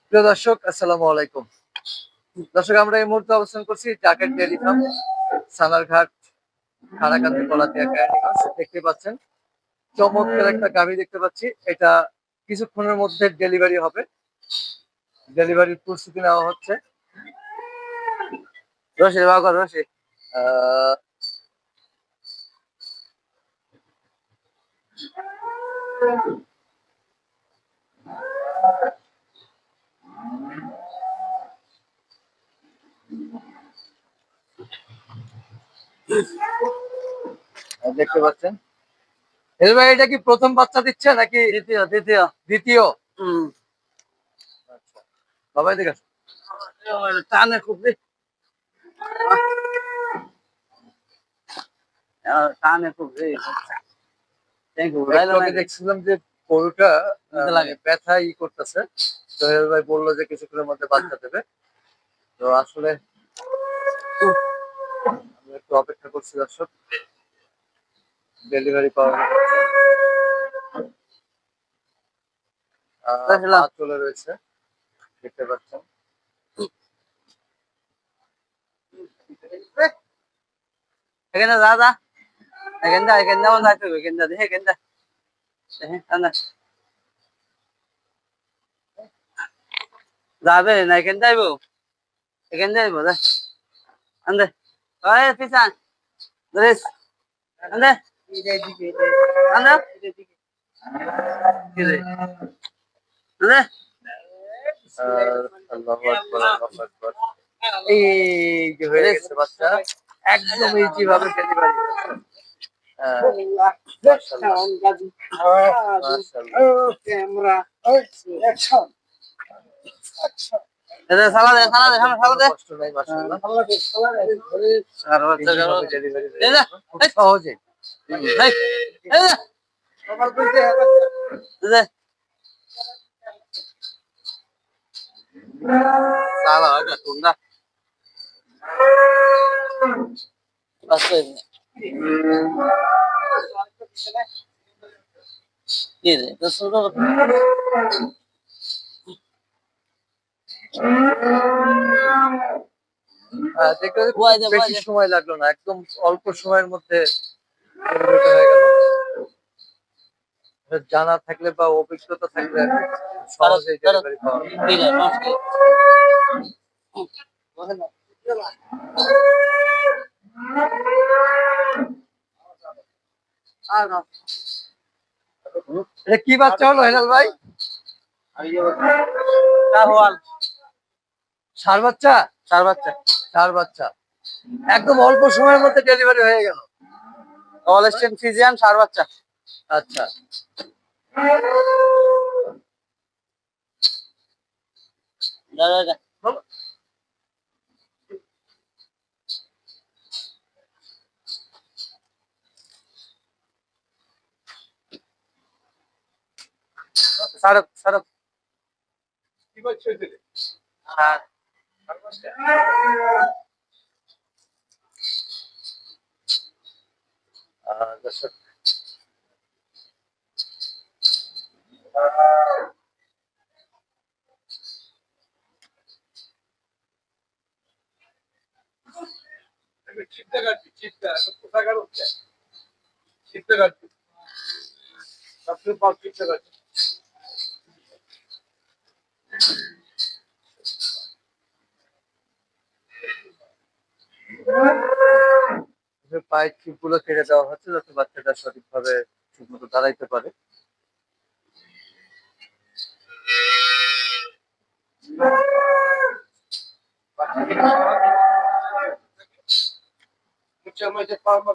প্রিয় দর্শক, আসসালামু আলাইকুম। দর্শক, আমরা এই মুহূর্তে অবস্থান করছি টাকের ডেয়ারি ফার্ম, সানারঘাট, খারাকান্দি, পলাতিয়া, কেরানীগঞ্জ। দেখতে পাচ্ছেন চমৎকার একটা গাভী দেখতে পাচ্ছি। এটা কিছুক্ষণের মধ্যে ডেলিভারি হবে। ডেলিভারির প্রস্তুতি নেওয়া হচ্ছে। রশি বাগর রশি দেখতে পাচ্ছেন। হেল ভাই, এটা কি প্রথম বাচ্চা দিচ্ছে নাকি দ্বিতীয় দ্বিতীয় দ্বিতীয়? হুম আচ্ছা, বাবাই দেখে টানে খুব টানে খুব দেখছিলাম যে গরুটা ব্যথা করতেছে। সোহেল ভাই বললো যে কিছুক্ষণের মধ্যে বাচ্চা দেবে। তো আসলে আমি একটু অপেক্ষা করছি দর্শক, ডেলিভারি পাওয়া চলে রয়েছে, দেখতে পাচ্ছেন। এখানে দাদা এখানে যেমন যাইতে হবে এখানে দেখে এখানে যাবে না এখানে যাইবো এখানে যাইবো আন্দে ওই পিছান ধরিস আন্দে আন্দে কি রে আন্দে আল্লাহু আকবার, আল্লাহু আকবার। এই যে হয়ে গেছে বাচ্চা, একদম ইজি ভাবে ডেলিভারি হয়েছে। কষ্ট নাই, মাশাআল্লাহ। সহজে salah ada tunda ini terus দেখতে বেশি সময় লাগলো না, একদম অল্প সময়ের মধ্যে ডেলিভারিটা হয়ে গেল। জানা থাকলে বা অভিজ্ঞতা থাকলে সহজেই ডেলিভারি পাওয়া এটা কি বাচ্চা হলো হেলাল ভাই? ষাঁড় বাচ্চা, ষাঁড় বাচ্চা ষাঁড় বাচ্চা একদম অল্প সময়ের মধ্যে ডেলিভারি হয়ে গেল। অলস্টেন ফিজিয়ান ষাঁড় বাচ্চা। আচ্ছা, সড়ক সড়ক কি বাচ্চা হয়েছে? দর্শক, চিন্তা কাটছি, চিন্তা কোথায় গেল? চিন্তা কাটছি, সবসময় পাঁচ চিন্তা কাটছি। পায়ের চিপগুলো কেটে দেওয়া হচ্ছে যাতে বাচ্চাটা সঠিকভাবে ঠিক মতো দাঁড়াইতে পারে।